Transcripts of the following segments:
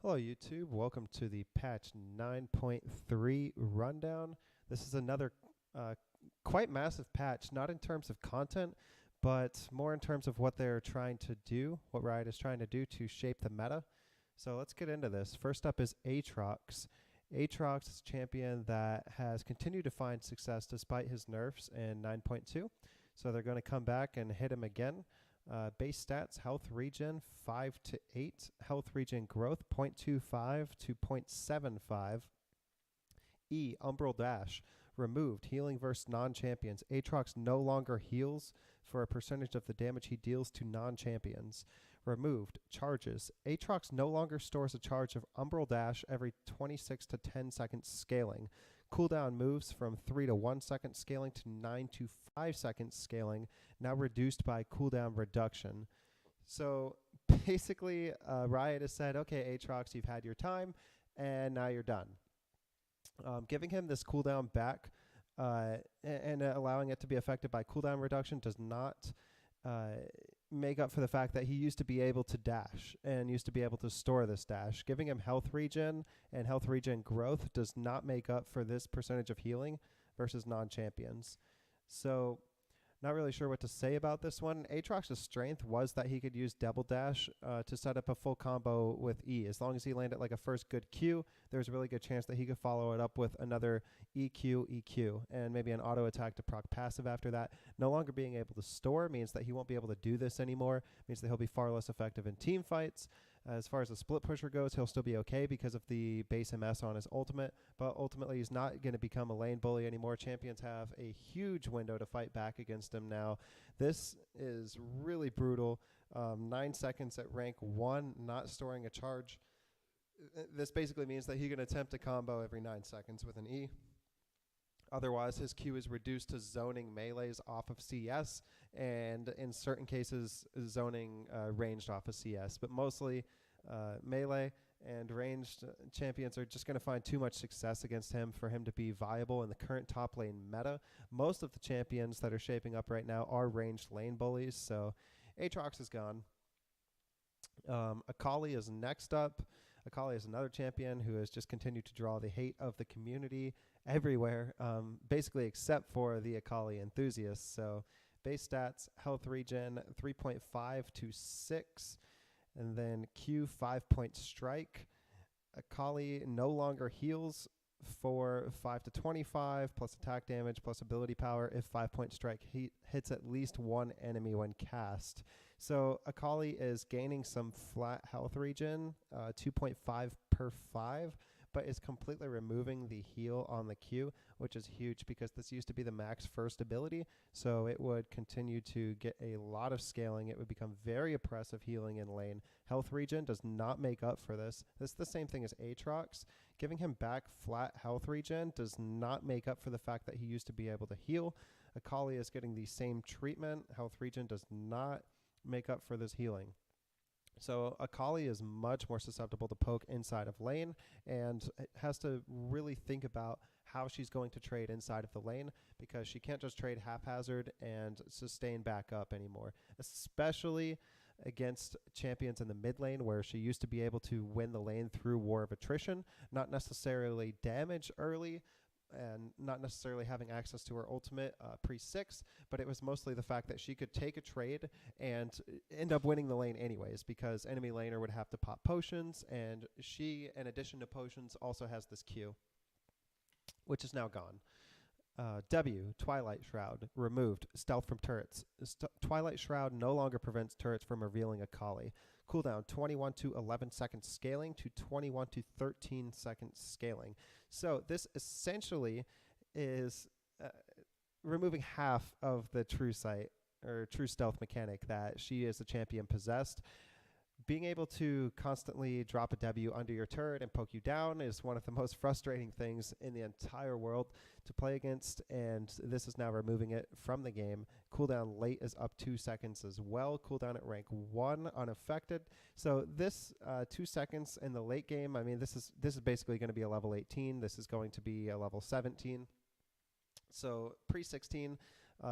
Hello YouTube, welcome to the patch 9.3 rundown. This is another uh, quite massive patch, not in terms of content, but more in terms of what they're trying to do, what Riot is trying to do to shape the meta. So let's get into this. First up is Aatrox. Aatrox is a champion that has continued to find success despite his nerfs in 9.2. So they're going to come back and hit him again. Base stats, health regen 5 to 8, health regen growth 0.25 to 0.75. Umbral Dash, removed, healing versus non-champions. Aatrox no longer heals for a percentage of the damage he deals to non-champions. Removed, charges. Aatrox no longer stores a charge of Umbral Dash every 26 to 10 seconds scaling. Cooldown moves from 3 to 1 second scaling to 9 to 5 seconds scaling, now reduced by cooldown reduction. So basically, Riot has said, okay, Aatrox, you've had your time, and now you're done. Giving him this cooldown back and allowing it to be affected by cooldown reduction does not make up for the fact that he used to be able to dash and used to be able to store this dash. Giving him health regen and health regen growth does not make up for this percentage of healing versus non-champions. So not really sure what to say about this one. Aatrox's strength was that he could use double dash to set up a full combo with E. As long as he landed like a first good Q, there's a really good chance that he could follow it up with another EQ, EQ, and maybe an auto attack to proc passive after that. No longer being able to store means that he won't be able to do this anymore. Means that he'll be far less effective in team fights. As far as the split pusher goes, he'll still be okay because of the base MS on his ultimate, but ultimately he's not going to become a lane bully anymore. Champions have a huge window to fight back against him now. This is really brutal. 9 seconds at rank 1, not storing a charge. This basically means that he can attempt a combo every 9 seconds with an E. Otherwise, his Q is reduced to zoning melees off of CS, and in certain cases, zoning ranged off of CS. But mostly melee and ranged champions are just going to find too much success against him for him to be viable in the current top lane meta. Most of the champions that are shaping up right now are ranged lane bullies, so Aatrox is gone. Akali is next up. Akali is another champion who has just continued to draw the hate of the community everywhere, basically except for the Akali enthusiasts. So base stats, health regen 3.5 to 6, and then Q 5-point strike. Akali no longer heals for 5 to 25 plus attack damage plus ability power if 5-point strike hits at least one enemy when cast. So Akali is gaining some flat health regen, 2.5 per 5, but is completely removing the heal on the Q, which is huge because this used to be the max first ability, so it would continue to get a lot of scaling. It would become very oppressive healing in lane. Health regen does not make up for this. This is the same thing as Aatrox. Giving him back flat health regen does not make up for the fact that he used to be able to heal. Akali is getting the same treatment. Health regen does not make up for this healing. So Akali is much more susceptible to poke inside of lane and has to really think about how she's going to trade inside of the lane because she can't just trade haphazard and sustain back up anymore, especially against champions in the mid lane where she used to be able to win the lane through war of attrition, not necessarily damage early, and not necessarily having access to her ultimate pre-6, but it was mostly the fact that she could take a trade and end up winning the lane anyways because enemy laner would have to pop potions, and she, in addition to potions, also has this Q, which is now gone. W, Twilight Shroud, removed. Stealth from turrets. Twilight Shroud no longer prevents turrets from revealing Akali. Cooldown 21 to 11 seconds scaling to 21 to 13 seconds scaling. So this essentially is removing half of the true sight or true stealth mechanic that she as a champion possessed. Being able to constantly drop a W under your turret and poke you down is one of the most frustrating things in the entire world to play against, and this is now removing it from the game. Cooldown late is up 2 seconds as well. Cooldown at rank 1 unaffected. So this 2 seconds in the late game, I mean, this is basically going to be a level 18. This is going to be a level 17. So pre-16,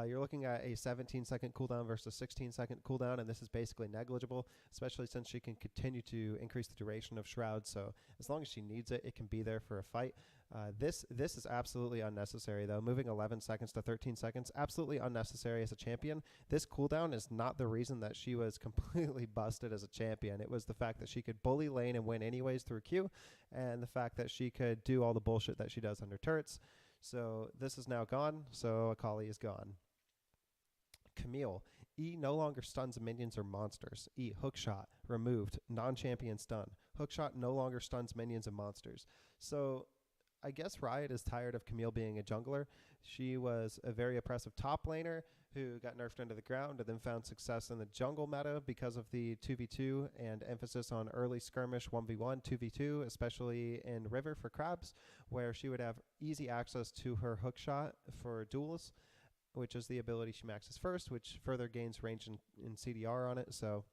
You're looking at a 17-second cooldown versus 16-second cooldown, and this is basically negligible, especially since she can continue to increase the duration of Shroud. So as long as she needs it, it can be there for a fight. This is absolutely unnecessary, though. Moving 11 seconds to 13 seconds, absolutely unnecessary as a champion. This cooldown is not the reason that she was completely busted as a champion. It was the fact that she could bully lane and win anyways through Q, and the fact that she could do all the bullshit that she does under turrets. So this is now gone, so Akali is gone. Camille. E no longer stuns minions or monsters. E hookshot removed. Non-champion stun. Hookshot no longer stuns minions and monsters. So I guess Riot is tired of Camille being a jungler. She was a very oppressive top laner who got nerfed into the ground and then found success in the jungle meta because of the 2v2 and emphasis on early skirmish 1v1, 2v2, especially in River for crabs, where she would have easy access to her hookshot for duels, which is the ability she maxes first, which further gains range in CDR on it. So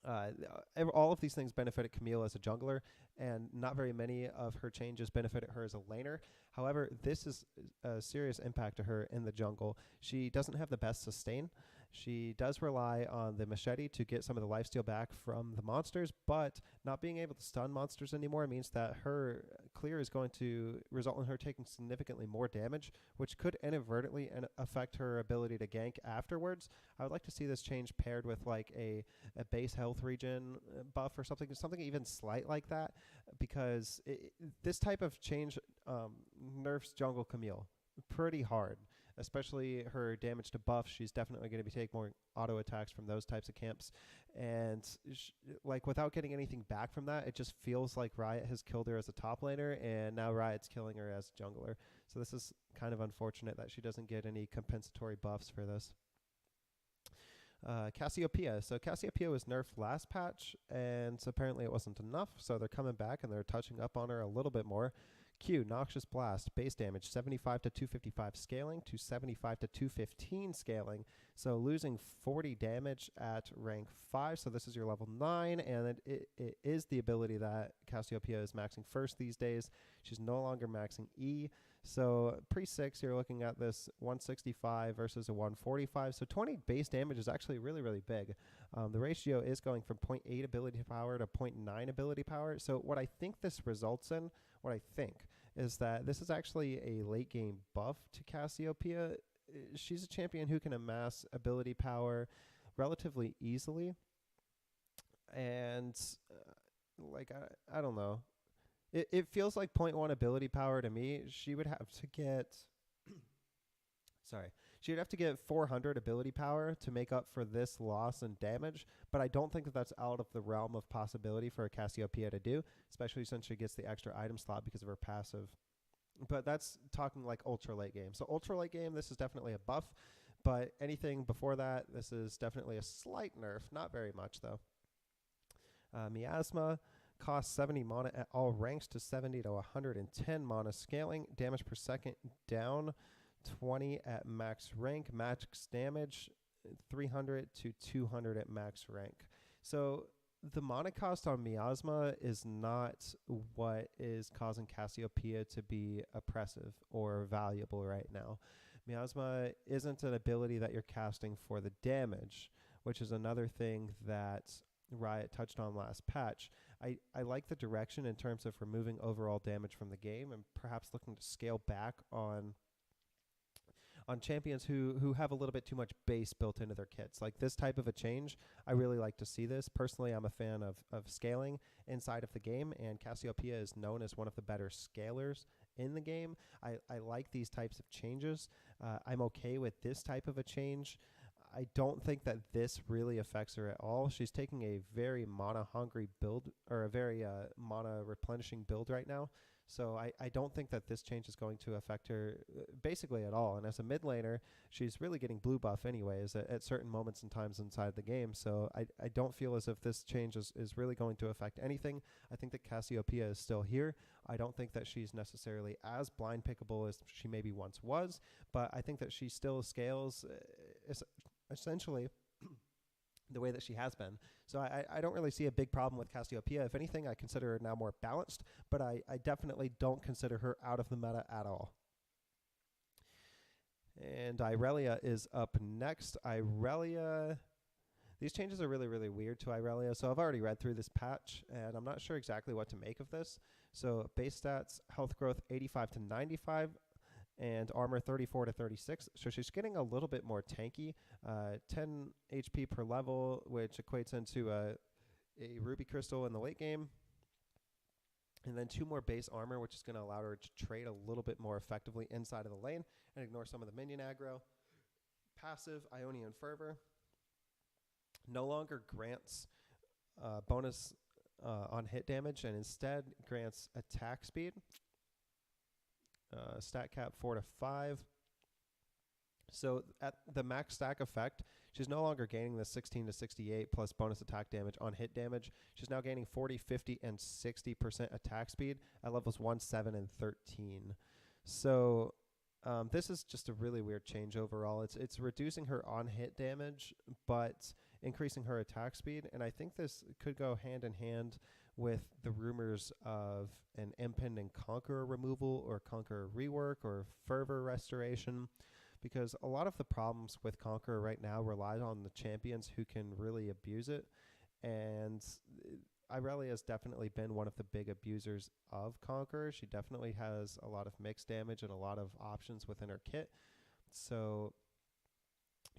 all of these things benefited Camille as a jungler, and not very many of her changes benefited her as a laner. However, this is a serious impact to her in the jungle. She doesn't have the best sustain. She does rely on the machete to get some of the lifesteal back from the monsters, but not being able to stun monsters anymore means that her clear is going to result in her taking significantly more damage, which could inadvertently affect her ability to gank afterwards. I would like to see this change paired with like a base health regen buff or something even slight like that, because this type of change nerfs jungle Camille pretty hard. Especially her damage to buff, she's definitely going to be taking more auto attacks from those types of camps. And like without getting anything back from that, it just feels like Riot has killed her as a top laner, and now Riot's killing her as a jungler. So this is kind of unfortunate that she doesn't get any compensatory buffs for this. Cassiopeia. So Cassiopeia was nerfed last patch, and so apparently it wasn't enough. So they're coming back and they're touching up on her a little bit more. Q, Noxious Blast, base damage 75 to 255 scaling to 75 to 215 scaling. So losing 40 damage at rank 5. So this is your level 9, and it is the ability that Cassiopeia is maxing first these days. She's no longer maxing E. So pre-6, you're looking at this 165 versus a 145. So 20 base damage is actually really, really big. The ratio is going from 0.8 ability power to 0.9 ability power. So what I think this results in, is that this is actually a late game buff to Cassiopeia. She's a champion who can amass ability power relatively easily. And I don't know. It feels like 0.1 ability power to me. She would have to get She would have to get 400 ability power to make up for this loss in damage, but I don't think that that's out of the realm of possibility for a Cassiopeia to do, especially since she gets the extra item slot because of her passive. But that's talking like ultra late game. So ultra late game, this is definitely a buff, but anything before that, this is definitely a slight nerf. Not very much, though. Miasma costs 70 mana at all ranks to 70 to 110 mana scaling. Damage per second down 20 at max rank. Max damage 300 to 200 at max rank. So the mana cost on Miasma is not what is causing Cassiopeia to be oppressive or valuable right now. Miasma isn't an ability that you're casting for the damage, which is another thing that Riot touched on last patch. I like the direction in terms of removing overall damage from the game and perhaps looking to scale back on champions who have a little bit too much base built into their kits. Like this type of a change, I really like to see this. Personally, I'm a fan of scaling inside of the game, and Cassiopeia is known as one of the better scalers in the game. I like these types of changes. I'm okay with this type of a change. I don't think that this really affects her at all. She's taking a very mana-hungry build, or a very mana-replenishing build right now. So I don't think that this change is going to affect her basically at all. And as a mid laner, she's really getting blue buff anyways at certain moments and times inside the game. So I don't feel as if this change is really going to affect anything. I think that Cassiopeia is still here. I don't think that she's necessarily as blind pickable as she maybe once was, but I think that she still scales essentially the way that she has been. So I don't really see a big problem with Cassiopeia. If anything, I consider her now more balanced, but I definitely don't consider her out of the meta at all. And Irelia is up next. Irelia, these changes are really, really weird to Irelia. So I've already read through this patch, and I'm not sure exactly what to make of this. So base stats, health growth 85 to 95, and armor 34 to 36. So she's getting a little bit more tanky, 10 HP per level, which equates into a ruby crystal in the late game. And then 2 more base armor, which is going to allow her to trade a little bit more effectively inside of the lane and ignore some of the minion aggro. Passive, Ionian Fervor. No longer grants bonus on hit damage, and instead grants attack speed. Stat cap 4 to 5. So at the max stack effect, she's no longer gaining the 16 to 68 plus bonus attack damage on hit damage. She's now gaining 40, 50, and 60% attack speed at levels 1, 7, and 13. So this is just a really weird change overall. It's reducing her on hit damage, but increasing her attack speed. And I think this could go hand in hand with the rumors of an Impend and Conqueror removal or Conqueror rework or Fervor restoration, because a lot of the problems with Conqueror right now rely on the champions who can really abuse it. And Irelia has definitely been one of the big abusers of Conqueror. She definitely has a lot of mixed damage and a lot of options within her kit. So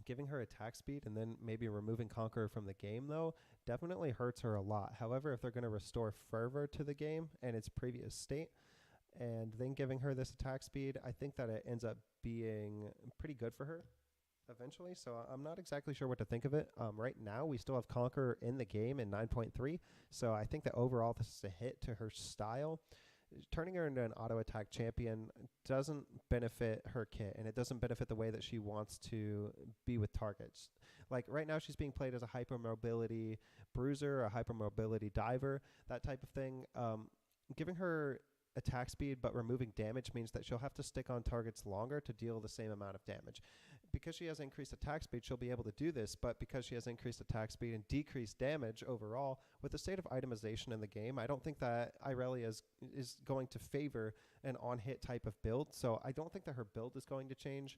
giving her attack speed and then maybe removing Conqueror from the game, though, definitely hurts her a lot. However, if they're going to restore Fervor to the game and its previous state, and then giving her this attack speed, I think that it ends up being pretty good for her eventually. So I'm not exactly sure what to think of it. Right now, we still have Conqueror in the game in 9.3. So I think that overall this is a hit to her style. Turning her into an auto attack champion doesn't benefit her kit, and it doesn't benefit the way that she wants to be with targets. Like right now, she's being played as a hypermobility bruiser, a hypermobility diver, that type of thing. Giving her attack speed but removing damage means that she'll have to stick on targets longer to deal the same amount of damage. Because she has increased attack speed, she'll be able to do this, but because she has increased attack speed and decreased damage overall, with the state of itemization in the game, I don't think that Irelia is going to favor an on-hit type of build, so I don't think that her build is going to change.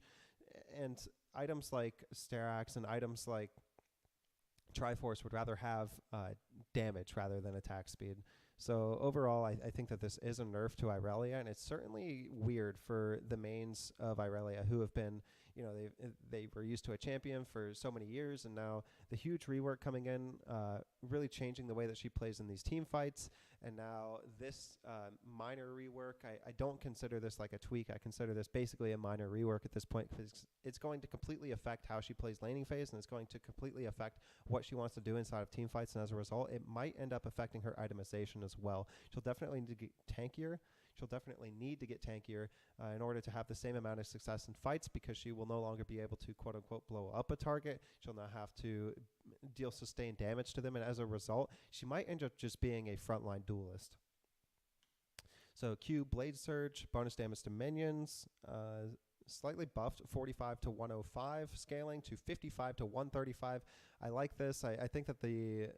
And items like Sterax and items like Triforce would rather have damage rather than attack speed. So overall, I think that this is a nerf to Irelia, and it's certainly weird for the mains of Irelia who have been, you know, they were used to a champion for so many years, and now the huge rework coming in, really changing the way that she plays in these team fights, and now this minor rework, I don't consider this like a tweak. I consider this basically a minor rework at this point, because it's going to completely affect how she plays laning phase, and it's going to completely affect what she wants to do inside of team fights, and as a result, it might end up affecting her itemization as well. She'll definitely need to get tankier. She'll definitely need to get tankier in order to have the same amount of success in fights, because she will no longer be able to quote-unquote blow up a target. She'll now have to deal sustained damage to them, and as a result, she might end up just being a frontline duelist. So Q, Blade Surge, bonus damage to minions, slightly buffed, 45 to 105, scaling to 55 to 135. I like this. I think that the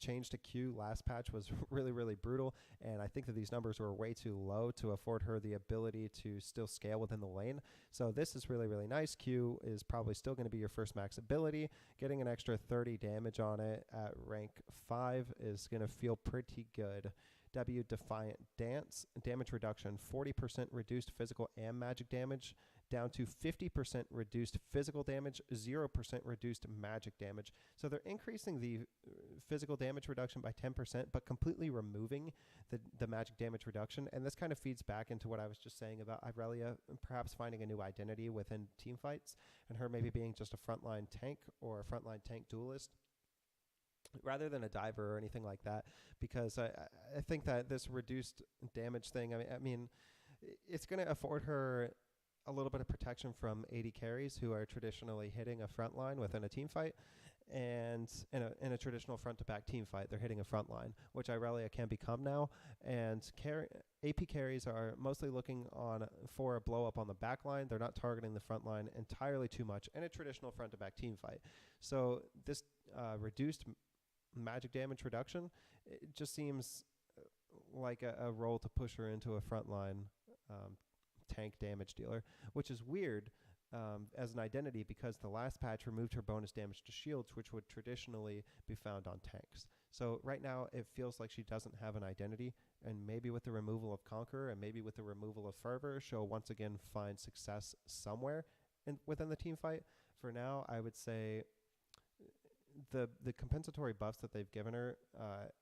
change to Q last patch was really, really brutal, and I think that these numbers were way too low to afford her the ability to still scale within the lane. So this is really, really nice. Q is probably still going to be your first max ability. Getting an extra 30 damage on it at rank 5 is going to feel pretty good. W, Defiant Dance, damage reduction, 40% reduced physical and magic damage, down to 50% reduced physical damage, 0% reduced magic damage. So they're increasing the physical damage reduction by 10%, but completely removing the magic damage reduction. And this kind of feeds back into what I was just saying about Irelia perhaps finding a new identity within team fights, and her maybe being just a frontline tank or a frontline tank duelist, rather than a diver or anything like that, because I think that this reduced damage thing, I mean, it's going to afford her a little bit of protection from AD carries who are traditionally hitting a front line within a team fight, and in a traditional front-to-back team fight, they're hitting a front line, which Irelia can become now. And AP carries are mostly looking for a blow-up on the back line. They're not targeting the front line entirely too much in a traditional front-to-back team fight. So this reduced magic damage reduction, it just seems like a role to push her into a frontline tank damage dealer, which is weird as an identity because the last patch removed her bonus damage to shields, which would traditionally be found on tanks. So right now it feels like she doesn't have an identity, and maybe with the removal of Conqueror and maybe with the removal of Fervor, she'll once again find success somewhere within the team fight. For now, I would say the compensatory buffs that they've given her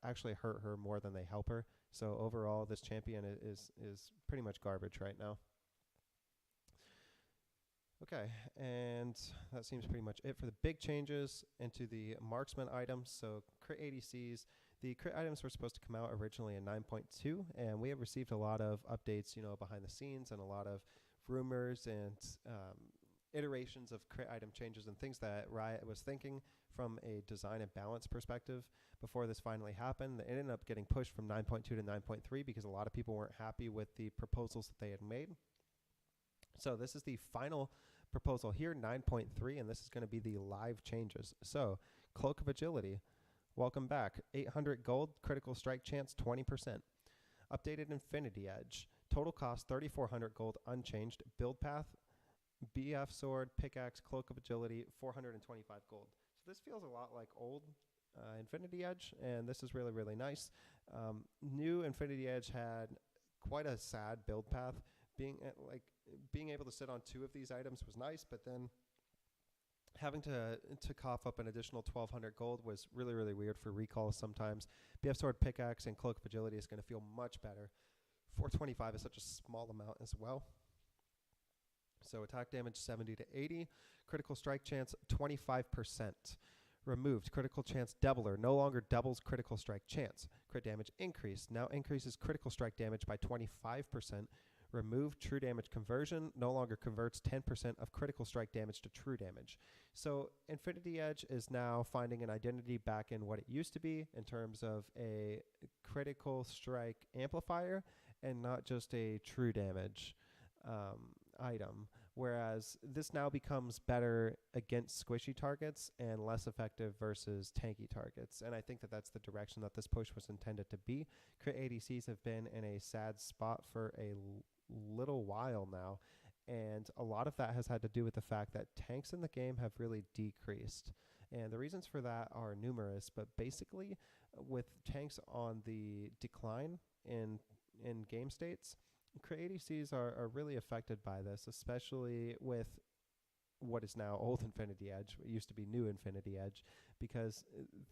actually hurt her more than they help her. So overall, this champion is pretty much garbage right now. Okay, and that seems pretty much it for the big changes into the marksman items. So crit ADCs, the crit items were supposed to come out originally in 9.2, and we have received a lot of updates, behind the scenes, and a lot of rumors and iterations of crit item changes and things that Riot was thinking from a design and balance perspective before this finally happened. It ended up getting pushed from 9.2 to 9.3 because a lot of people weren't happy with the proposals that they had made. So this is the final proposal here, 9.3, and this is going to be the live changes. So Cloak of Agility, welcome back. 800 gold, critical strike chance 20%. Updated Infinity Edge, total cost 3,400 gold unchanged. Build path, BF sword, pickaxe, Cloak of Agility, 425 gold. So this feels a lot like old Infinity Edge, and this is really, really nice. New Infinity Edge had quite a sad build path. Being able to sit on 2 of these items was nice, but then having to cough up an additional 1,200 gold was really, really weird for recalls sometimes. BF Sword, Pickaxe, and Cloak of Agility is going to feel much better. 425 is such a small amount as well. So attack damage 70 to 80. Critical strike chance 25%. Removed. Critical chance doubler. No longer doubles critical strike chance. Crit damage increased. Now increases critical strike damage by 25%. Removed. True damage conversion. No longer converts 10% of critical strike damage to true damage. So Infinity Edge is now finding an identity back in what it used to be in terms of a critical strike amplifier and not just a true damage item, whereas this now becomes better against squishy targets and less effective versus tanky targets. And I think that that's the direction that this push was intended to be. Crit ADCs have been in a sad spot for a little while now, and a lot of that has had to do with the fact that tanks in the game have really decreased. And the reasons for that are numerous, but basically with tanks on the decline in game states, crit ADCs are really affected by this, especially with what is now old Infinity Edge, what used to be new Infinity Edge, because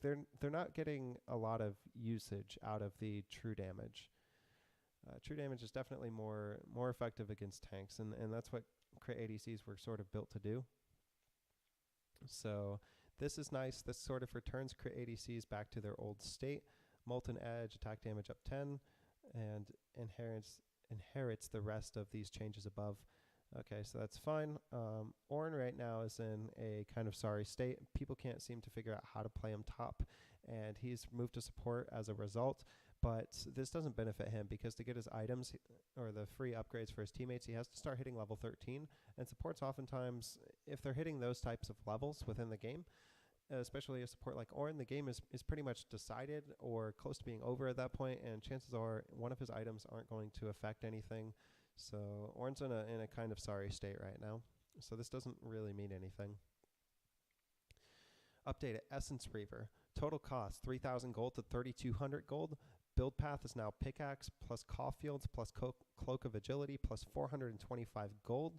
they're not getting a lot of usage out of the true damage. True damage is definitely more effective against tanks, and that's what crit ADCs were sort of built to do. So this is nice. This sort of returns crit ADCs back to their old state. Molten Edge, attack damage up 10, and inherits the rest of these changes above. Okay, so that's fine. Ornn right now is in a kind of sorry state. People can't seem to figure out how to play him top, and he's moved to support as a result. But this doesn't benefit him because to get his items or the free upgrades for his teammates, he has to start hitting level 13. And supports oftentimes, if they're hitting those types of levels within the game, especially a support like Ornn, the game is pretty much decided or close to being over at that point, and chances are one of his items aren't going to affect anything. So Ornn's in a kind of sorry state right now. So this doesn't really mean anything. Updated Essence Reaver. Total cost 3,000 gold to 3,200 gold. Build path is now Pickaxe plus Caulfield's plus Cloak of Agility plus 425 gold.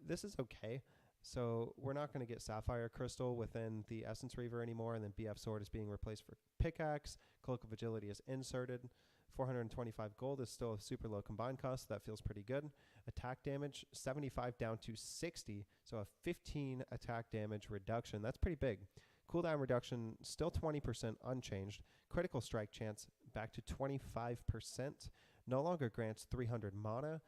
This is okay. So we're not going to get Sapphire Crystal within the Essence Reaver anymore, and then BF Sword is being replaced for Pickaxe. Cloak of Agility is inserted. 425 gold is still a super low combined cost, so that feels pretty good. Attack damage, 75 down to 60, so a 15 attack damage reduction. That's pretty big. Cooldown reduction, still 20% unchanged. Critical strike chance, back to 25%. No longer grants 300 mana.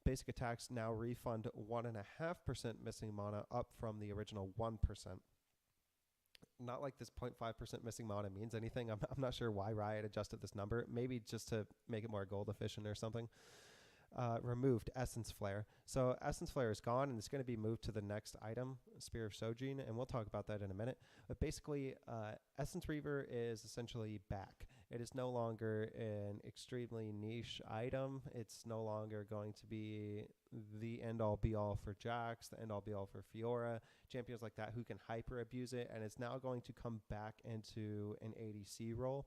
Basic attacks now refund 1.5% missing mana, up from the original 1%. Not like this 0.5% missing mana means anything. I'm not sure why Riot adjusted this number. Maybe just to make it more gold efficient or something. Removed Essence Flare. So Essence Flare is gone, and it's going to be moved to the next item, Spear of Sojin, and we'll talk about that in a minute. But basically, Essence Reaver is essentially back. It is no longer an extremely niche item. It's no longer going to be the end-all be-all for Jax, the end-all be-all for Fiora, champions like that who can hyper abuse it, and it's now going to come back into an ADC role.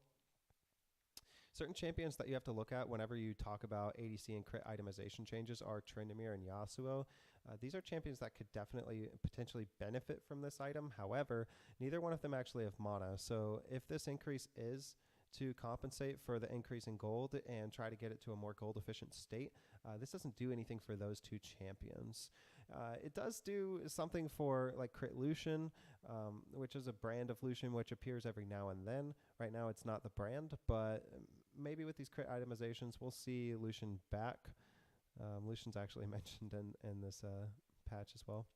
Certain champions that you have to look at whenever you talk about ADC and crit itemization changes are Tryndamere and Yasuo. These are champions that could definitely potentially benefit from this item. However, neither one of them actually have mana. So if this increase is to compensate for the increase in gold and try to get it to a more gold efficient state, this doesn't do anything for those two champions. It does do something for like Crit Lucian, which is a brand of Lucian which appears every now and then. Right now it's not the brand, but maybe with these crit itemizations we'll see Lucian back. Lucian's actually mentioned in this patch as well.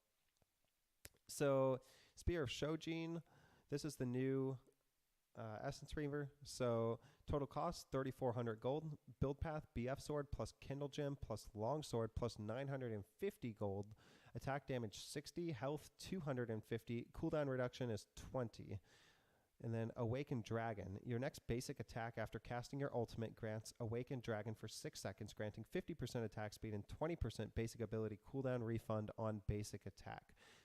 So Spear of Shojin, this is the new Essence Reaver. So total cost 3,400 gold, build path BF sword plus Kindle gem plus longsword plus 950 gold, attack damage 60, health 250, cooldown reduction is 20. And then Awakened Dragon. Your next basic attack after casting your ultimate grants Awakened Dragon for 6 seconds, granting 50% attack speed and 20% basic ability cooldown refund on basic attack.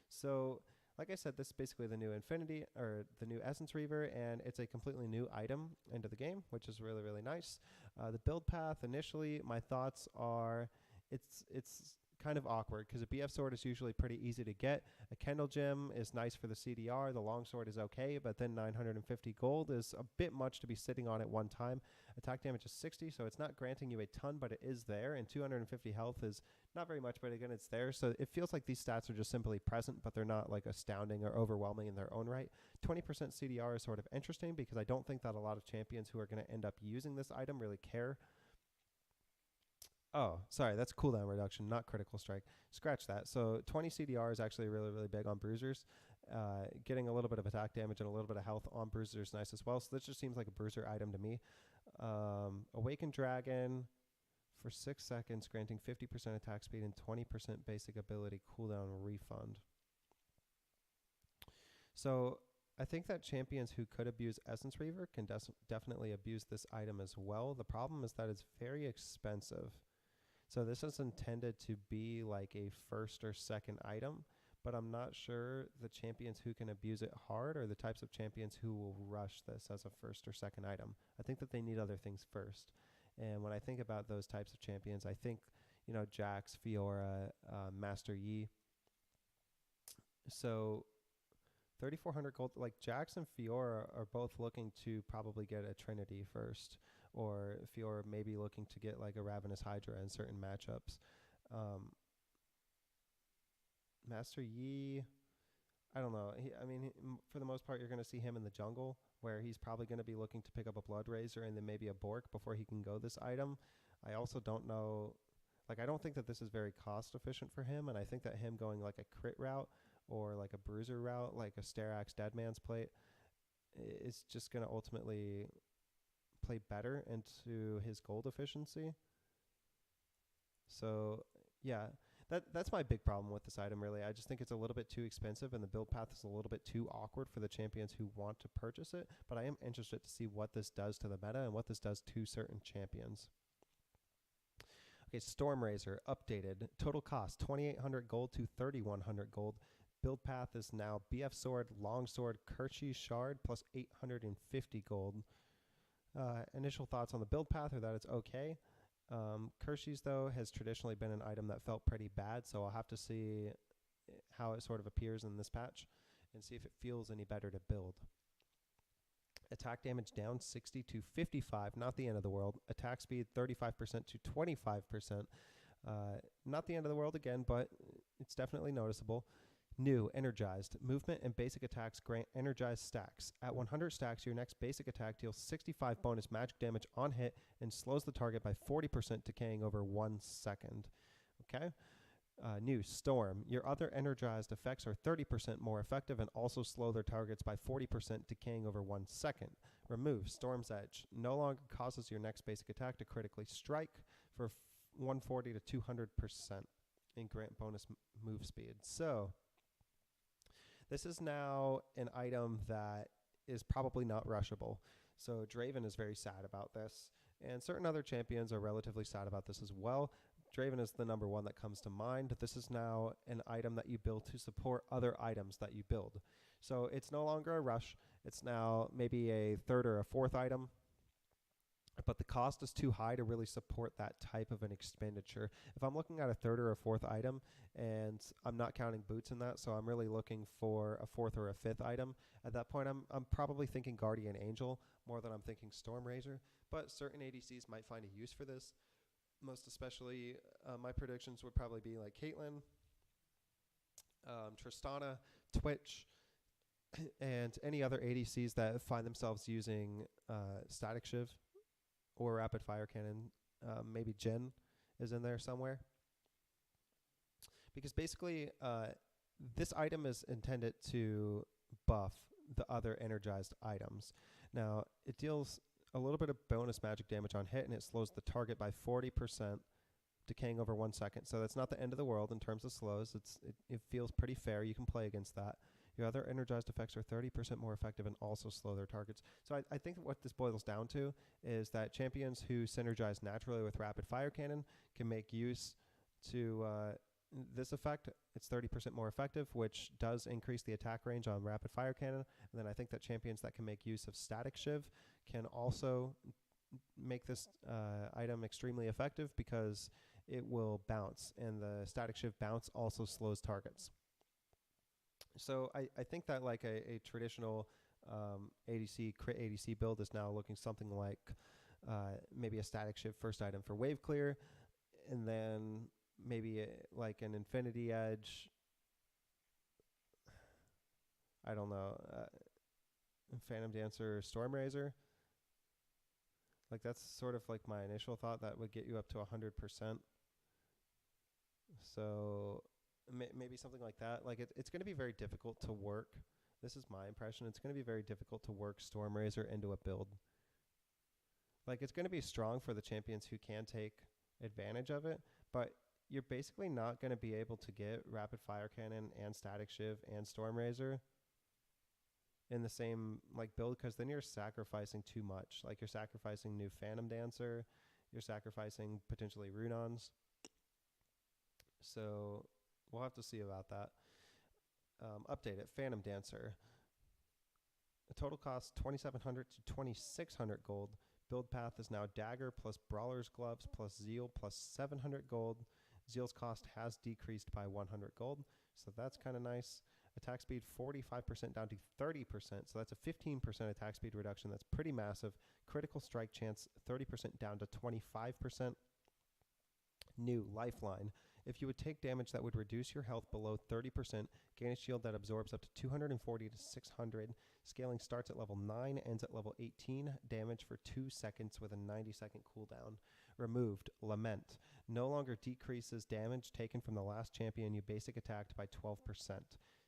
So, like I said, this is basically the new Infinity, or the new Essence Reaver, and it's a completely new item into the game, which is really, really nice. The build path, initially, my thoughts are it's kind of awkward because a BF sword is usually pretty easy to get. A Kendall gem is nice for the CDR. The longsword is okay, but then 950 gold is a bit much to be sitting on at one time. Attack damage is 60, so it's not granting you a ton, but it is there. And 250 health is not very much, but again, it's there. So it feels like these stats are just simply present, but they're not like astounding or overwhelming in their own right. 20% CDR is sort of interesting because I don't think that a lot of champions who are going to end up using this item really care. Oh, sorry, that's cooldown reduction, not critical strike. Scratch that. So 20 CDR is actually really, really big on bruisers. Getting a little bit of attack damage and a little bit of health on bruisers is nice as well. So this just seems like a bruiser item to me. Awakened Dragon for 6 seconds, granting 50% attack speed and 20% basic ability cooldown refund. So I think that champions who could abuse Essence Reaver can definitely abuse this item as well. The problem is that it's very expensive. So this is intended to be like a first or second item, but I'm not sure the champions who can abuse it hard are the types of champions who will rush this as a first or second item. I think that they need other things first. And when I think about those types of champions, I think, you know, Jax, Fiora, Master Yi. So 3,400 gold, like Jax and Fiora are both looking to probably get a Trinity first, or Fiora maybe looking to get like a Ravenous Hydra in certain matchups. Master Yi, I don't know. For the most part, you're going to see him in the jungle, where he's probably going to be looking to pick up a Blood Razor and then maybe a Bork before he can go this item. I also don't know, like I don't think that this is very cost efficient for him, and I think that him going like a crit route or like a bruiser route, like a Sterax Deadman's Plate, is just going to ultimately play better into his gold efficiency. So, yeah, that's my big problem with this item, really. I just think it's a little bit too expensive, and the build path is a little bit too awkward for the champions who want to purchase it, but I am interested to see what this does to the meta and what this does to certain champions. Okay, Stormrazor, updated. Total cost, 2,800 gold to 3,100 gold. Build path is now BF Sword, Longsword, Kershi Shard, plus 850 gold. Initial thoughts on the build path are that it's okay. Kershi's, though, has traditionally been an item that felt pretty bad, so I'll have to see how it sort of appears in this patch and see if it feels any better to build. Attack damage down 60 to 55, not the end of the world. Attack speed 35% to 25%. Not the end of the world again, but it's definitely noticeable. New, energized. Movement and basic attacks grant energized stacks. At 100 stacks, your next basic attack deals 65 bonus magic damage on hit and slows the target by 40%, decaying over 1 second. Okay? New, Storm. Your other energized effects are 30% more effective and also slow their targets by 40%, decaying over 1 second. Remove, Storm's Edge. No longer causes your next basic attack to critically strike for 140 to 200% and grant bonus move speed. So this is now an item that is probably not rushable. So Draven is very sad about this, and certain other champions are relatively sad about this as well. Draven is the number one that comes to mind. This is now an item that you build to support other items that you build. So it's no longer a rush. It's now maybe a third or a fourth item, but the cost is too high to really support that type of an expenditure. If I'm looking at a third or a fourth item, and I'm not counting boots in that, so I'm really looking for a fourth or a fifth item, at that point I'm probably thinking Guardian Angel more than I'm thinking Stormrazor, but certain ADCs might find a use for this. Most especially, my predictions would probably be like Caitlyn, Tristana, Twitch, and any other ADCs that find themselves using Static Shiv or Rapid Fire Cannon. Maybe Jhin is in there somewhere. Because basically, this item is intended to buff the other energized items. Now, it deals a little bit of bonus magic damage on hit, and it slows the target by 40%, decaying over 1 second. So that's not the end of the world in terms of slows. It feels pretty fair. You can play against that. Your other energized effects are 30% more effective and also slow their targets. So I think what this boils down to is that champions who synergize naturally with Rapid Fire Cannon can make use to this effect. It's 30% more effective, which does increase the attack range on Rapid Fire Cannon. And then I think that champions that can make use of Static Shiv can also make this item extremely effective because it will bounce, and the Static Shiv bounce also slows targets. So I think that like a traditional ADC, crit ADC build is now looking something like maybe a Static Shiv first item for wave clear, and then maybe like an Infinity Edge. I don't know, Phantom Dancer, Stormrazor. Like that's sort of like my initial thought that would get you up to 100%. So maybe something like that. Like it's going to be very difficult to work. This is my impression. It's going to be very difficult to work Stormrazor into a build. Like it's going to be strong for the champions who can take advantage of it, but you're basically not going to be able to get Rapid Fire Cannon and Static Shiv and Stormrazor in the same like build, because then you're sacrificing too much. Like you're sacrificing new Phantom Dancer, you're sacrificing potentially Runons. So we'll have to see about that. Update it. Phantom Dancer. The total cost 2,700 to 2,600 gold. Build path is now Dagger plus Brawler's Gloves plus Zeal plus 700 gold. Zeal's cost has decreased by 100 gold, so that's kind of nice. Attack speed 45% down to 30%, so that's a 15% attack speed reduction. That's pretty massive. Critical strike chance 30% down to 25%. New Lifeline. If you would take damage that would reduce your health below 30%, gain a shield that absorbs up to 240 to 600. Scaling starts at level 9, ends at level 18. Damage for 2 seconds with a 90-second cooldown. Removed. Lament. No longer decreases damage taken from the last champion you basic attacked by 12%.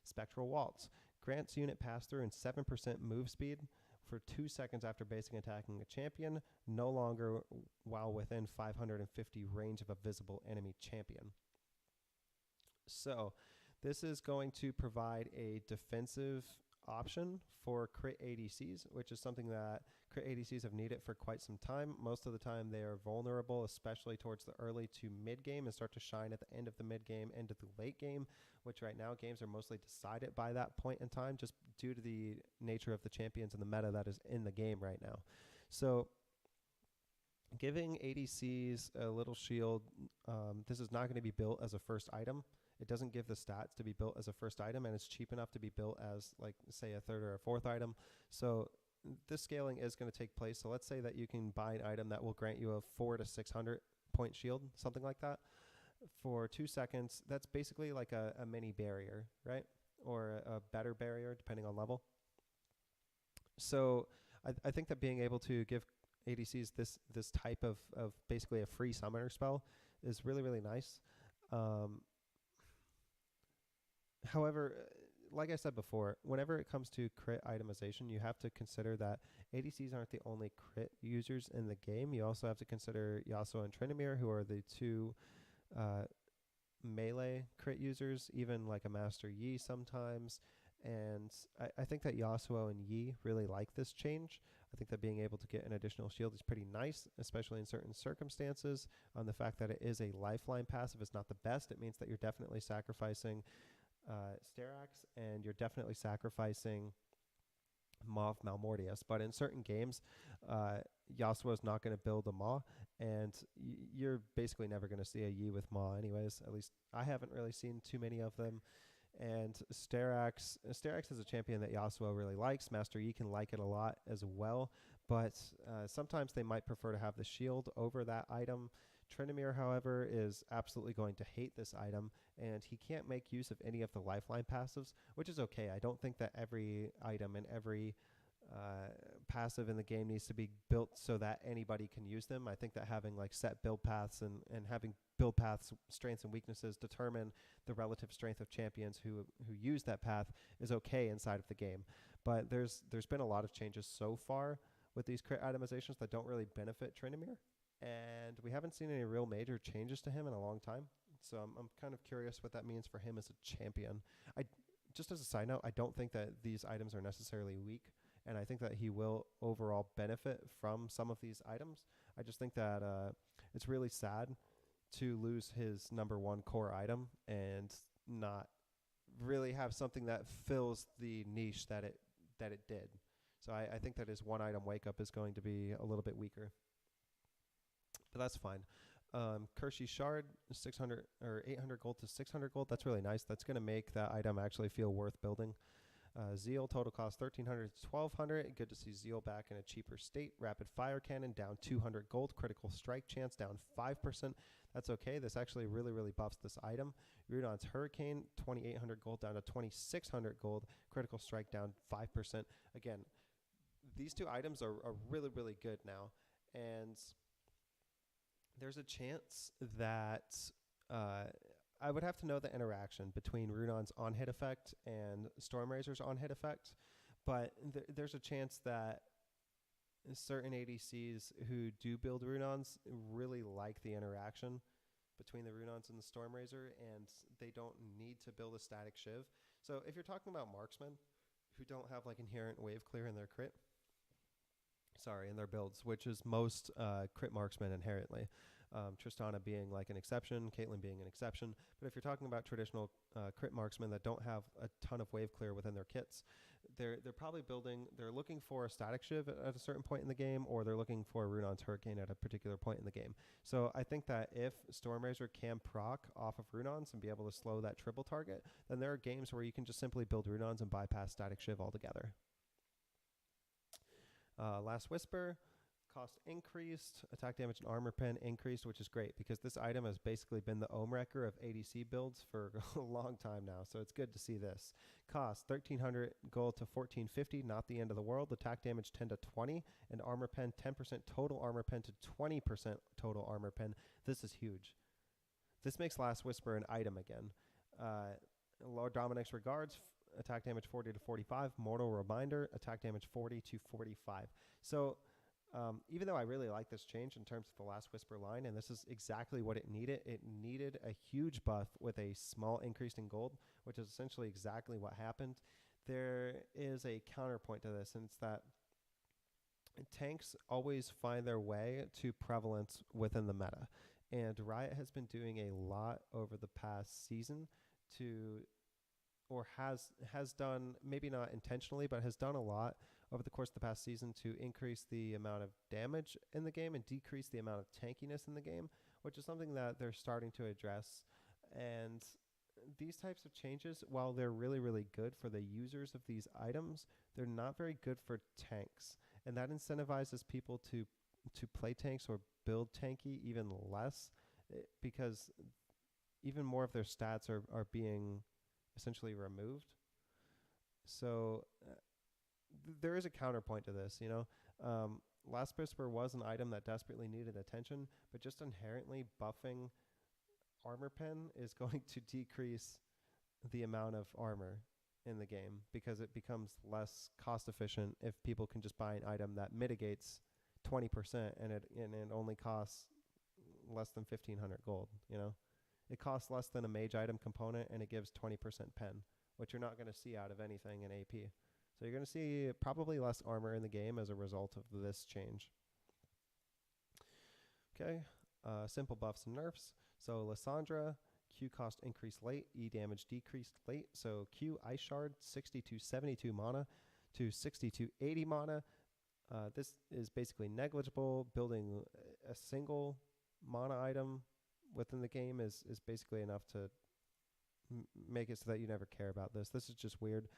Spectral Waltz. Grants unit pass-through and 7% move speed for 2 seconds after basic attacking a champion, no longer while within 550 range of a visible enemy champion. So this is going to provide a defensive option for crit ADCs, which is something that crit ADCs have needed for quite some time. Most of the time they are vulnerable, especially towards the early to mid game, and start to shine at the end of the mid game, end of the late game, which right now games are mostly decided by that point in time just due to the nature of the champions and the meta that is in the game right now. So giving ADCs a little shield, this is not going to be built as a first item. It doesn't give the stats to be built as a first item, and it's cheap enough to be built as, like, say, a third or a fourth item. So this scaling is going to take place. So let's say that you can buy an item that will grant you a 400 to 600 point shield, something like that, for 2 seconds. That's basically like a mini barrier, right? Or a better barrier, depending on level. So I think that being able to give ADCs this type of basically a free summoner spell is really, really nice. However, like I said before, whenever it comes to crit itemization, you have to consider that ADCs aren't the only crit users in the game. You also have to consider Yasuo and Tryndamere, who are the two melee crit users, even like a Master Yi sometimes. And I think that Yasuo and Yi really like this change. I think that being able to get an additional shield is pretty nice, especially in certain circumstances. The fact that it is a lifeline passive is not the best. It means that you're definitely sacrificing Sterax, and you're definitely sacrificing Maw of Malmortius. But in certain games, Yasuo is not going to build a Maw, and you're basically never going to see a Yi with Maw anyways. At least I haven't really seen too many of them. And Sterax is a champion that Yasuo really likes. Master Yi can like it a lot as well, but sometimes they might prefer to have the shield over that item. Tryndamere, however, is absolutely going to hate this item, and he can't make use of any of the lifeline passives, which is okay. I don't think that every item and every passive in the game needs to be built so that anybody can use them. I think that having like set build paths and having build paths, strengths and weaknesses determine the relative strength of champions who use that path is okay inside of the game. But there's been a lot of changes so far with these crit itemizations that don't really benefit Tryndamere, and we haven't seen any real major changes to him in a long time. So I'm kind of curious what that means for him as a champion. Just as a side note, I don't think that these items are necessarily weak, and I think that he will overall benefit from some of these items. I just think that it's really sad to lose his number one core item and not really have something that fills the niche that it did. So I think that his one item wake up is going to be a little bit weaker, but that's fine. Kershi Shard, 600 or 800 gold to 600 gold. That's really nice. That's going to make that item actually feel worth building. Zeal, total cost 1,300 to 1,200. Good to see Zeal back in a cheaper state. Rapid Fire Cannon, down 200 gold. Critical Strike chance, down 5%. That's okay. This actually really buffs this item. Rudon's Hurricane, 2,800 gold down to 2,600 gold. Critical Strike down 5%. Again, these two items are really good now. And there's a chance that I would have to know the interaction between Runon's on-hit effect and Stormrazor's on-hit effect, but there's a chance that certain ADCs who do build Runons really like the interaction between the Runons and the Stormrazor, and they don't need to build a static Shiv. So if you're talking about marksmen who don't have like inherent wave clear in their in their builds, which is most crit marksmen inherently. Tristana being like an exception, Caitlyn being an exception. But if you're talking about traditional crit marksmen that don't have a ton of wave clear within their kits, they're probably they're looking for a static Shiv at a certain point in the game, or they're looking for Runon's Hurricane at a particular point in the game. So I think that if Stormrazor can proc off of Runons and be able to slow that triple target, then there are games where you can just simply build Runons and bypass static Shiv altogether. Last Whisper, cost increased, attack damage and armor pen increased, which is great because this item has basically been the ohm wrecker of ADC builds for a long time now, so it's good to see this. Cost 1,300 gold to 1,450, not the end of the world. Attack damage 10 to 20, and armor pen 10% total armor pen to 20% total armor pen. This is huge. This makes Last Whisper an item again. Lord Dominic's regards. Attack damage 40 to 45. Mortal Reminder, attack damage 40 to 45. So even though I really like this change in terms of the Last Whisper line, and this is exactly what it needed a huge buff with a small increase in gold, which is essentially exactly what happened. There is a counterpoint to this, and it's that tanks always find their way to prevalence within the meta. And Riot has been doing a lot over the past season has done, maybe not intentionally, but has done a lot over the course of the past season to increase the amount of damage in the game and decrease the amount of tankiness in the game, which is something that they're starting to address. And these types of changes, while they're really good for the users of these items, they're not very good for tanks. And that incentivizes people to play tanks or build tanky even less, because even more of their stats are being essentially removed. So there is a counterpoint to this, Last Whisper was an item that desperately needed attention, but just inherently buffing armor pen is going to decrease the amount of armor in the game because it becomes less cost efficient if people can just buy an item that mitigates 20% and it only costs less than 1,500 gold, It costs less than a mage item component, and it gives 20% pen. which you're not going to see out of anything in AP. So you're going to see probably less armor in the game as a result of this change. Okay, simple buffs and nerfs. So Lissandra, Q cost increased late, E damage decreased late. So Q Ice Shard, 60 to 72 mana to 60 to 80 mana. This is basically negligible. Building a single mana item within the game is basically enough to make it so that you never care about this. This is just weird.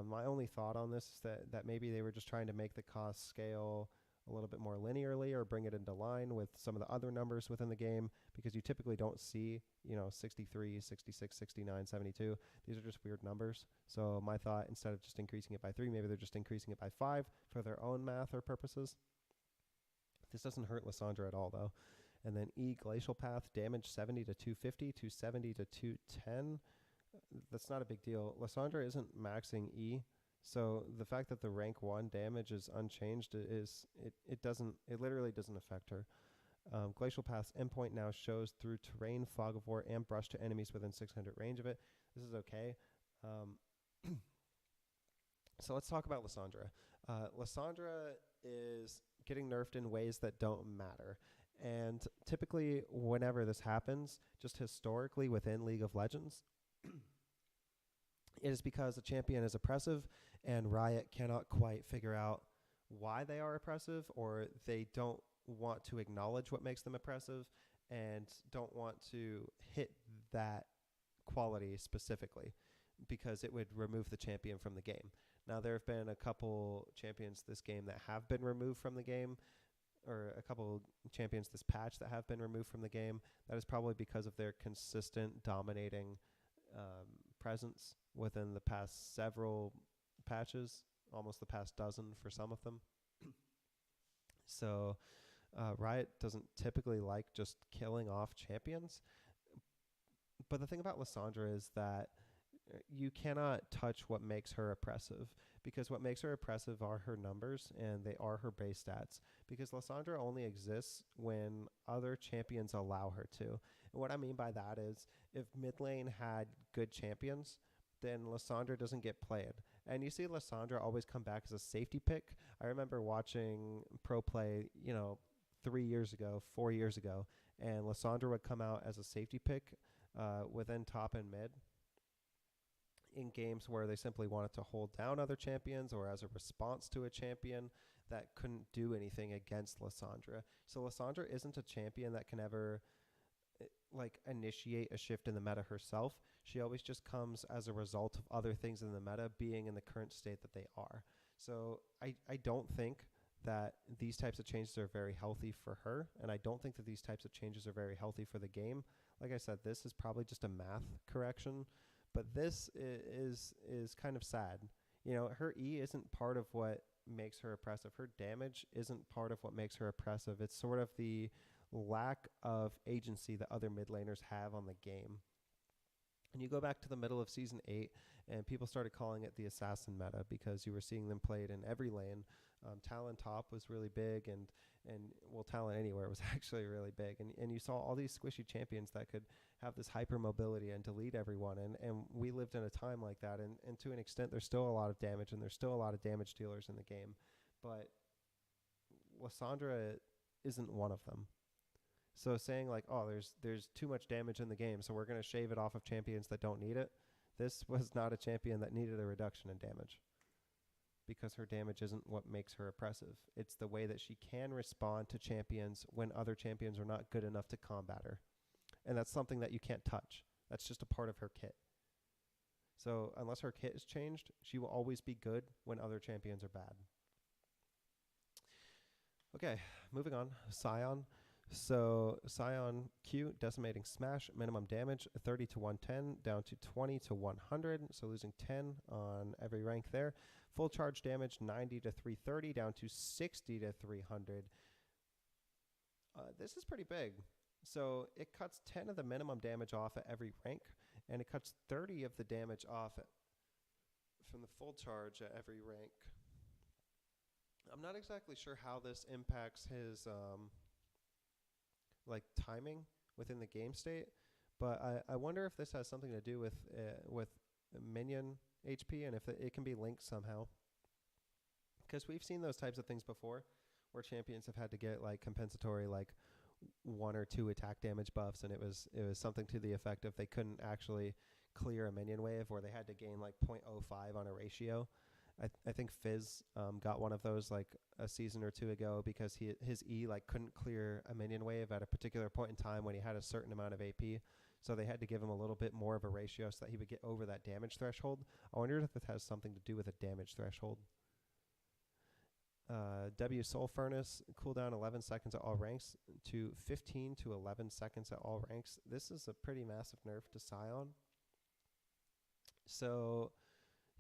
My only thought on this is that maybe they were just trying to make the cost scale a little bit more linearly or bring it into line with some of the other numbers within the game, because you typically don't see, 63, 66, 69, 72. These are just weird numbers. So my thought, instead of just increasing it by 3, maybe they're just increasing it by 5 for their own math or purposes. This doesn't hurt Lissandra at all, though. And then E Glacial Path, damage 70 to 250 to 70 to 210. That's not a big deal. Lissandra isn't maxing E, so the fact that the rank 1 damage is unchanged it literally doesn't affect her. Glacial Path's endpoint now shows through terrain, fog of war, and brush to enemies within 600 range of it. This is okay. So let's talk about Lissandra. Lissandra is getting nerfed in ways that don't matter. And typically, whenever this happens, just historically within League of Legends, it is because a champion is oppressive and Riot cannot quite figure out why they are oppressive, or they don't want to acknowledge what makes them oppressive and don't want to hit that quality specifically, because it would remove the champion from the game. Now, there have been a couple champions this game that have been removed from the game, or a couple champions this patch that have been removed from the game. That is probably because of their consistent dominating presence within the past several patches, almost the past dozen for some of them. So Riot doesn't typically like just killing off champions. But the thing about Lissandra is that you cannot touch what makes her oppressive, because what makes her oppressive are her numbers, and they are her base stats, because Lissandra only exists when other champions allow her to. And what I mean by that is, if mid lane had good champions, then Lissandra doesn't get played. And you see Lissandra always come back as a safety pick. I remember watching pro play, 3 years ago, 4 years ago, and Lissandra would come out as a safety pick within top and mid in games where they simply wanted to hold down other champions, or as a response to a champion that couldn't do anything against Lissandra. So Lissandra isn't a champion that can ever initiate a shift in the meta herself. She always just comes as a result of other things in the meta being in the current state that they are. So I don't think that these types of changes are very healthy for her, and I don't think that these types of changes are very healthy for the game. Like I said, this is probably just a math correction, but this is kind of sad. Her E isn't part of what makes her oppressive. Her damage isn't part of what makes her oppressive. It's sort of the lack of agency that other mid laners have on the game. And you go back to the middle of Season 8, and people started calling it the assassin meta, because you were seeing them played in every lane. Talon top was really big, and Talon anywhere was actually really big. And you saw all these squishy champions that could have this hyper mobility and delete everyone. And we lived in a time like that. And to an extent, there's still a lot of damage, and there's still a lot of damage dealers in the game. But Lissandra isn't one of them. So saying there's too much damage in the game, so we're going to shave it off of champions that don't need it. This was not a champion that needed a reduction in damage, because her damage isn't what makes her oppressive. It's the way that she can respond to champions when other champions are not good enough to combat her. And that's something that you can't touch. That's just a part of her kit. So unless her kit is changed, she will always be good when other champions are bad. Okay, moving on. Scion. So Scion Q, decimating smash, minimum damage 30 to 110 down to 20 to 100, so losing 10 on every rank there. Full charge damage 90 to 330 down to 60 to 300. This is pretty big. So it cuts 10 of the minimum damage off at every rank, and it cuts 30 of the damage off from the full charge at every rank. I'm not exactly sure how this impacts his timing within the game state, but I wonder if this has something to do with minion HP, and if it can be linked somehow. Because we've seen those types of things before, where champions have had to get like compensatory like 1 or 2 attack damage buffs, and it was something to the effect of they couldn't actually clear a minion wave, or they had to gain like 0.05 on a ratio. I think Fizz got one of those like a season or two ago because his E like couldn't clear a minion wave at a particular point in time when he had a certain amount of AP. So they had to give him a little bit more of a ratio so that he would get over that damage threshold. I wonder if it has something to do with a damage threshold. W Soul Furnace, cooldown 11 seconds at all ranks to 15 to 11 seconds at all ranks. This is a pretty massive nerf to Scion. So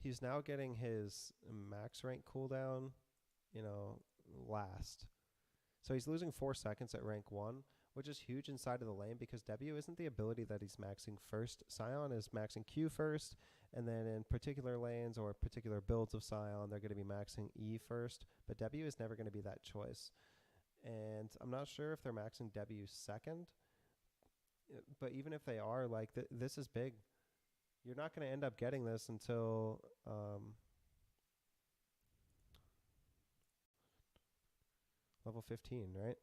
he's now getting his max rank cooldown, last. So he's losing 4 seconds at rank 1, which is huge inside of the lane because W isn't the ability that he's maxing first. Scion is maxing Q first, and then in particular lanes or particular builds of Scion, they're going to be maxing E first, but W is never going to be that choice. And I'm not sure if they're maxing W second, but even if they are, like, this is big. You're not going to end up getting this until level 15, right?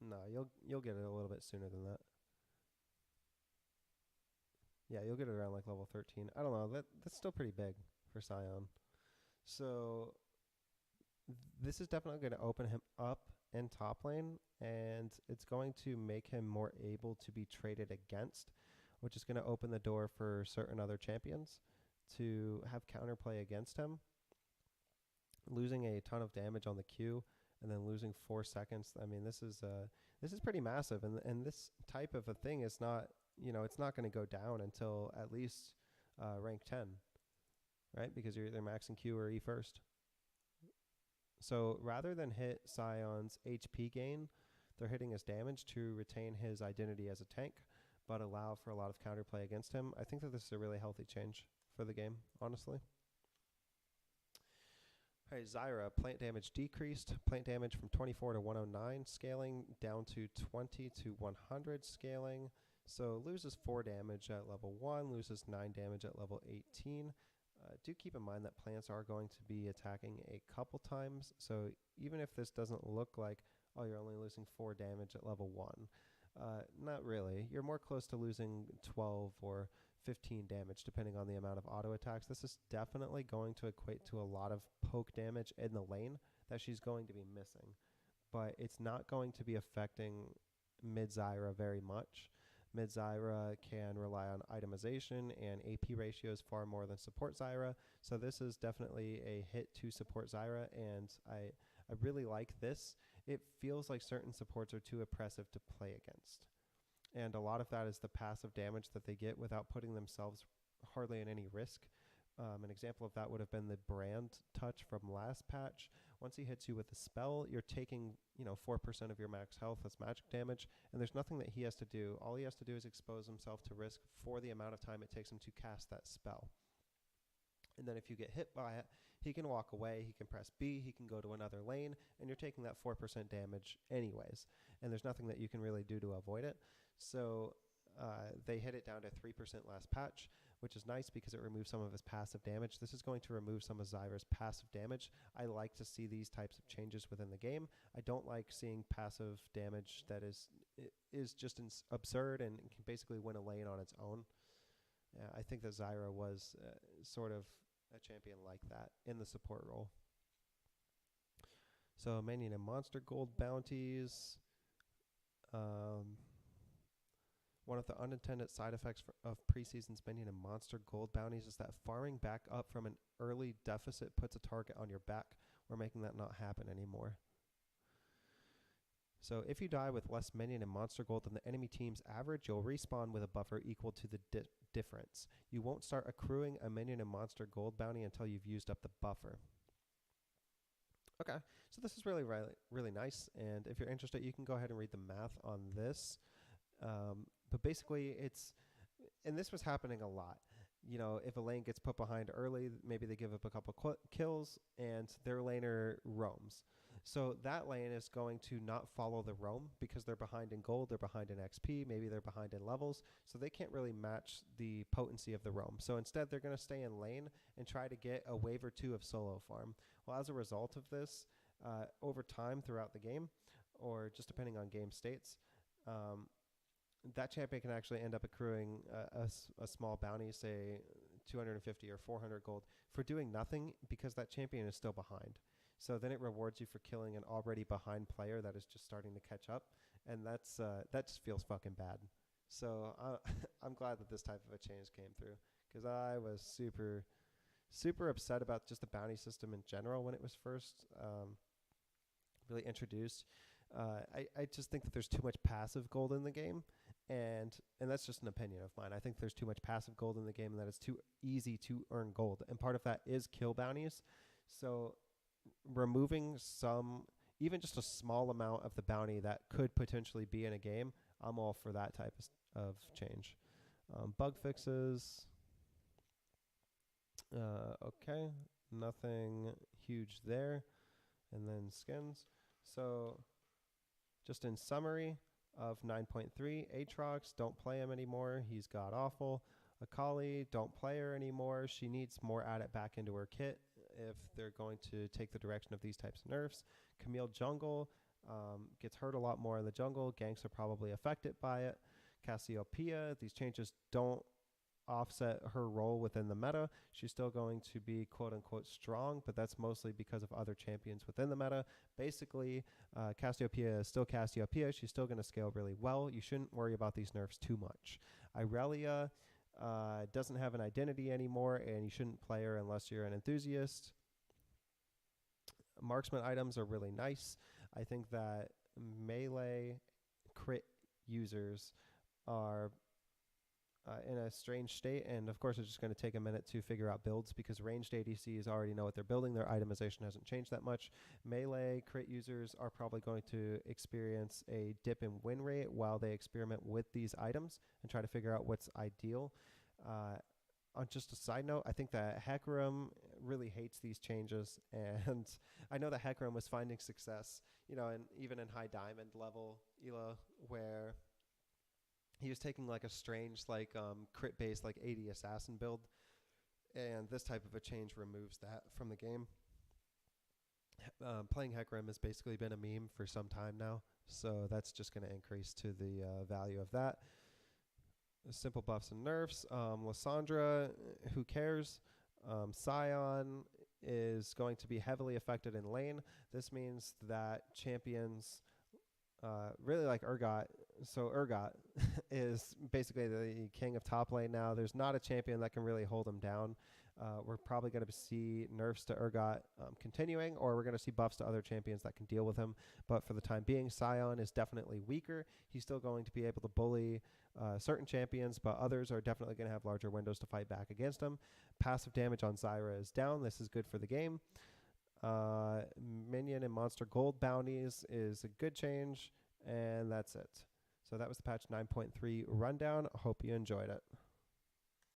No, you'll get it a little bit sooner than that. Yeah, you'll get it around like level 13. I don't know. That's still pretty big for Scion. So this is definitely going to open him up in top lane, and it's going to make him more able to be traded against, which is going to open the door for certain other champions to have counterplay against him. Losing a ton of damage on the Q and then losing 4 seconds. I mean, this is pretty massive, and this type of a thing is not, it's not going to go down until at least rank 10, right? Because you're either maxing Q or E first. So rather than hit Scion's HP gain, they're hitting his damage to retain his identity as a tank, but allow for a lot of counterplay against him. I think that this is a really healthy change for the game, honestly. All right, Zyra, plant damage decreased. Plant damage from 24 to 109 scaling, down to 20 to 100 scaling. So loses 4 damage at level 1, loses 9 damage at level 18. Do keep in mind that plants are going to be attacking a couple times. So even if this doesn't look like, oh, you're only losing 4 damage at level 1, not really. You're more close to losing 12 or 15 damage depending on the amount of auto attacks. This is definitely going to equate to a lot of poke damage in the lane that she's going to be missing, but it's not going to be affecting mid Zyra very much. Mid Zyra can rely on itemization and AP ratios far more than support Zyra, so this is definitely a hit to support Zyra, and I really like this. It feels like certain supports are too oppressive to play against. And a lot of that is the passive damage that they get without putting themselves hardly in any risk. An example of that would have been the brand touch from last patch. Once he hits you with a spell, you're taking 4% of your max health as magic damage, and there's nothing that he has to do. All he has to do is expose himself to risk for the amount of time it takes him to cast that spell. And then if you get hit by it, he can walk away, he can press B, he can go to another lane, and you're taking that 4% damage anyways. And there's nothing that you can really do to avoid it. So they hit it down to 3% last patch, which is nice because it removes some of his passive damage. This is going to remove some of Zyra's passive damage. I like to see these types of changes within the game. I don't like seeing passive damage that is just absurd and can basically win a lane on its own. I think that Zyra was sort of a champion like that in the support role. So minion and monster gold bounties. One of the unintended side effects of preseason's minion and monster gold bounties is that farming back up from an early deficit puts a target on your back. We're making that not happen anymore. So if you die with less minion and monster gold than the enemy team's average, you'll respawn with a buffer equal to the difference. You won't start accruing a minion and monster gold bounty until you've used up the buffer. Okay, so this is really, really, really nice. And if you're interested, you can go ahead and read the math on this. But basically and this was happening a lot. If a lane gets put behind early, maybe they give up a couple kills and their laner roams. So that lane is going to not follow the roam because they're behind in gold, they're behind in XP, maybe they're behind in levels, so they can't really match the potency of the roam. So instead, they're going to stay in lane and try to get a wave or two of solo farm. Well, as a result of this, over time throughout the game, or just depending on game states, that champion can actually end up accruing a small bounty, say 250 or 400 gold, for doing nothing because that champion is still behind. So then it rewards you for killing an already behind player that is just starting to catch up, and that just feels fucking bad. So I'm glad that this type of a change came through because I was super upset about just the bounty system in general when it was first really introduced. I just think that there's too much passive gold in the game, and that's just an opinion of mine. I think there's too much passive gold in the game and that it's too easy to earn gold, and part of that is kill bounties. So removing some, even just a small amount of the bounty that could potentially be in a game, I'm all for that type of change. Bug fixes. Okay, nothing huge there. And then skins. So just in summary of 9.3, Aatrox, don't play him anymore. He's god awful. Akali, don't play her anymore. She needs more added back into her kit if they're going to take the direction of these types of nerfs. Camille jungle gets hurt a lot more in the jungle. Ganks are probably affected by it. Cassiopeia, these changes don't offset her role within the meta. She's still going to be quote-unquote strong, but that's mostly because of other champions within the meta. Basically, Cassiopeia is still Cassiopeia. She's still going to scale really well. You shouldn't worry about these nerfs too much. Irelia doesn't have an identity anymore, and you shouldn't play her unless you're an enthusiast. Marksman items are really nice. I think that melee crit users are in a strange state, and of course it's just going to take a minute to figure out builds because ranged ADCs already know what they're building. Their itemization hasn't changed that much. Melee crit users are probably going to experience a dip in win rate while they experiment with these items and try to figure out what's ideal. On just a side note, I think that Hecarim really hates these changes, and I know that Hecarim was finding success, and even in high diamond level ELO, where he was taking like a strange crit based like AD assassin build, and this type of a change removes that from the game. Playing Hecarim has basically been a meme for some time now, so that's just going to increase to the value of that. Simple buffs and nerfs. Lysandra, who cares? Scion is going to be heavily affected in lane. This means that champions really like Urgot. So Urgot is basically the king of top lane now. There's not a champion that can really hold him down. We're probably going to see nerfs to Urgot continuing, or we're going to see buffs to other champions that can deal with him. But for the time being, Scion is definitely weaker. He's still going to be able to bully certain champions, but others are definitely going to have larger windows to fight back against him. Passive damage on Zyra is down. This is good for the game. Minion and monster gold bounties is a good change, and that's it. So that was the patch 9.3 rundown. Hope you enjoyed it.